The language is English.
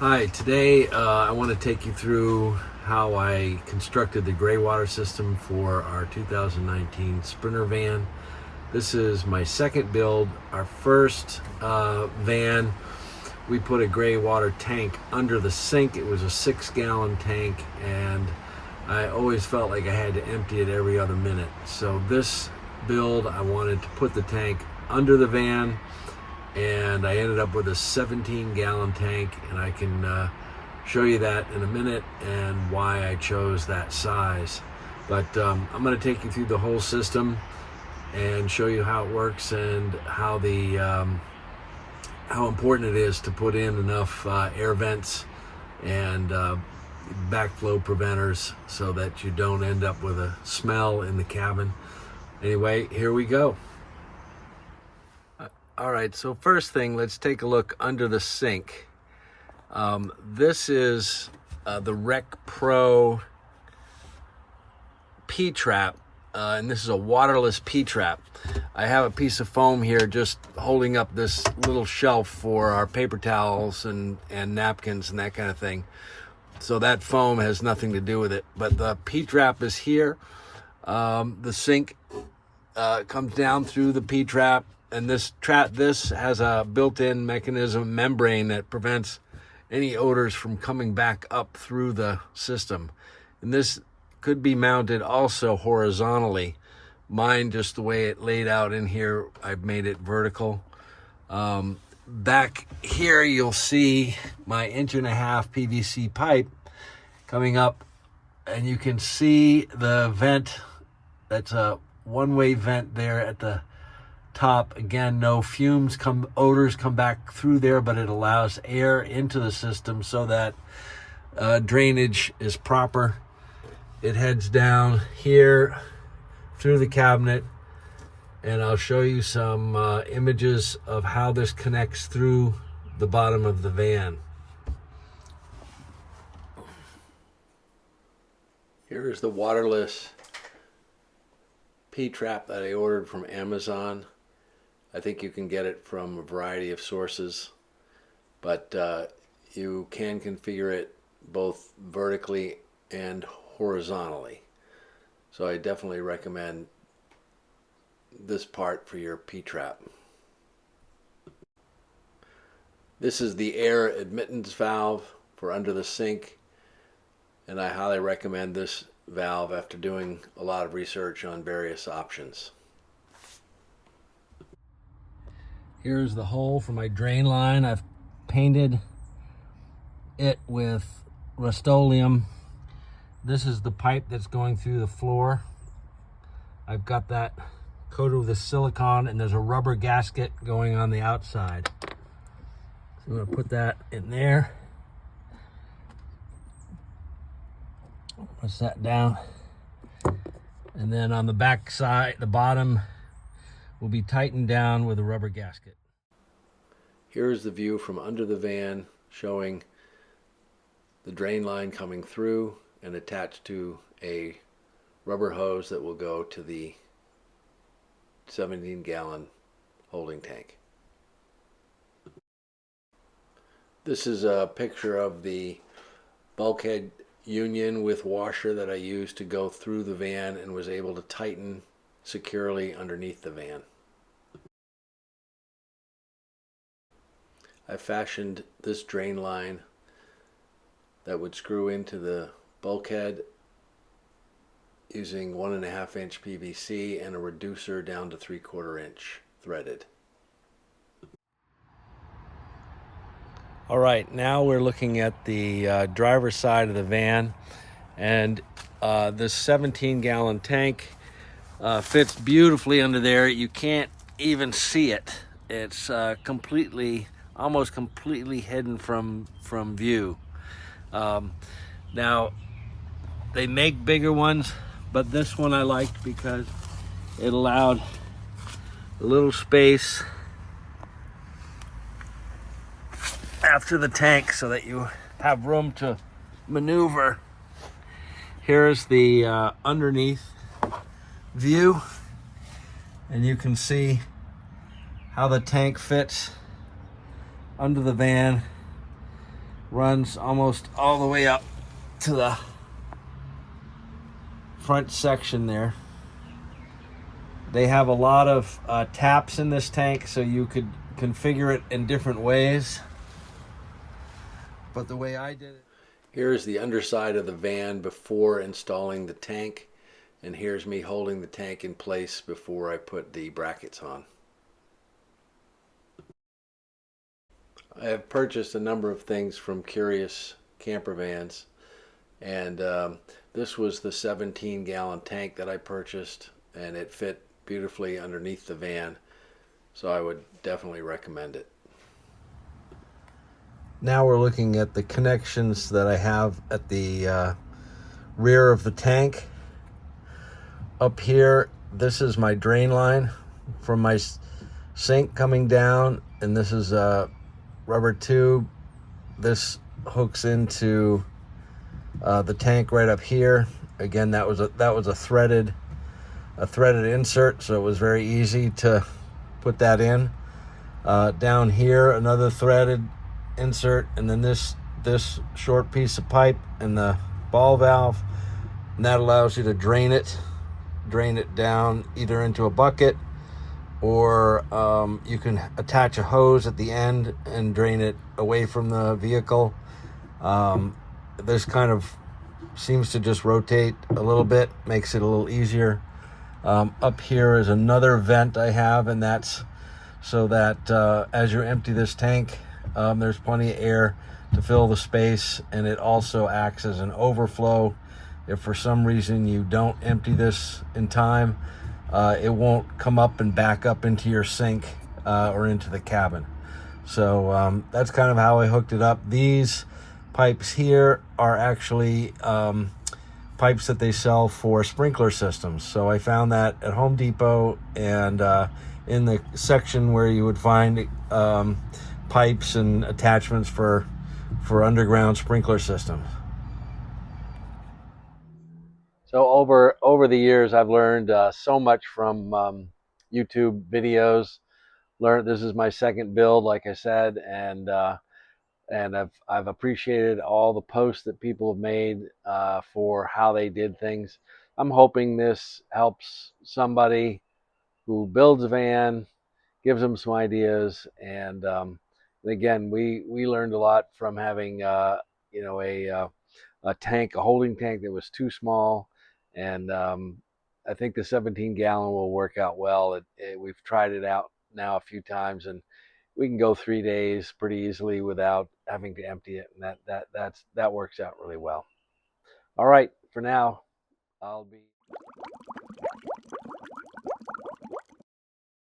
Hi, today I want to take you through how I constructed the gray water system for our 2019 Sprinter van. This is my second build. Our first van, we put a gray water tank under the sink. It was a 6-gallon tank, and I always felt like I had to empty it every other minute. So this build, I wanted to put the tank under the van, and I ended up with a 17-gallon tank, and I can show you that in a minute and why I chose that size. But I'm going to take you through the whole system and show you how it works and how important it is to put in enough air vents and backflow preventers so that you don't end up with a smell in the cabin. Anyway, here we go. All right, so first thing, let's take a look under the sink. This is the Rec Pro P-Trap, and this is a waterless P-Trap. I have a piece of foam here just holding up this little shelf for our paper towels and napkins and that kind of thing. So that foam has nothing to do with it, but the P-Trap is here. The sink comes down through the P-Trap. And this has a built-in mechanism membrane that prevents any odors from coming back up through the system. And this could be mounted also horizontally. Mine, just the way it laid out in here, I've made it vertical. Back here, you'll see my 1.5-inch PVC pipe coming up, and you can see the vent. That's a one-way vent there at the top. Again, no odors come back through there, but it allows air into the system so that drainage is proper. It heads down here through the cabinet, and I'll show you some images of how this connects through the bottom of the van. Here is the waterless P-Trap that I ordered from Amazon. I think you can get it from a variety of sources, but you can configure it both vertically and horizontally. So I definitely recommend this part for your P-Trap. This is the air admittance valve for under the sink, and I highly recommend this valve after doing a lot of research on various options. Here's the hole for my drain line. I've painted it with Rust-Oleum. This is the pipe that's going through the floor. I've got that coated with a silicone, and there's a rubber gasket going on the outside. So I'm going to put that in there. Press that down. And then on the back side, the bottom will be tightened down with a rubber gasket. Here's the view from under the van, showing the drain line coming through and attached to a rubber hose that will go to the 17-gallon holding tank. This is a picture of the bulkhead union with washer that I used to go through the van and was able to tighten securely underneath the van. I fashioned this drain line that would screw into the bulkhead using 1.5-inch PVC and a reducer down to 3/4-inch threaded. All right, now we're looking at the driver's side of the van, and this 17-gallon tank fits beautifully under there. You can't even see it. It's almost completely hidden from view. Now, they make bigger ones, but this one I liked because it allowed a little space after the tank so that you have room to maneuver. Here's the underneath view, and you can see how the tank fits under the van runs almost all the way up to the front section there. They have a lot of taps in this tank, so you could configure it in different ways. But the way I did it... Here's the underside of the van before installing the tank, and here's me holding the tank in place before I put the brackets on. I have purchased a number of things from Curious Camper Vans, and this was the 17-gallon tank that I purchased, and it fit beautifully underneath the van, so I would definitely recommend it. Now we're looking at the connections that I have at the rear of the tank. Up here, this is my drain line from my sink coming down, and this is a rubber tube. This hooks into the tank right up here. Again, that was a threaded insert, so it was very easy to put that in. Down here, another threaded insert, and then this short piece of pipe and the ball valve, and that allows you to drain it down either into a bucket, or you can attach a hose at the end and drain it away from the vehicle. This kind of seems to just rotate a little bit, makes it a little easier. Up here is another vent I have, and that's so that as you empty this tank, there's plenty of air to fill the space, and it also acts as an overflow. If for some reason you don't empty this in time, it won't come up and back up into your sink or into the cabin. So that's kind of how I hooked it up. These pipes here are actually pipes that they sell for sprinkler systems. So I found that at Home Depot, and in the section where you would find pipes and attachments for underground sprinkler systems. So over the years, I've learned so much from YouTube videos. This is my second build, like I said, and I've appreciated all the posts that people have made for how they did things. I'm hoping this helps somebody who builds a van, gives them some ideas, and again, we learned a lot from having a tank, a holding tank that was too small, and I think the 17-gallon will work out well. We've tried it out now a few times, and we can go 3 days pretty easily without having to empty it, and that works out really well. All right, for now, I'll be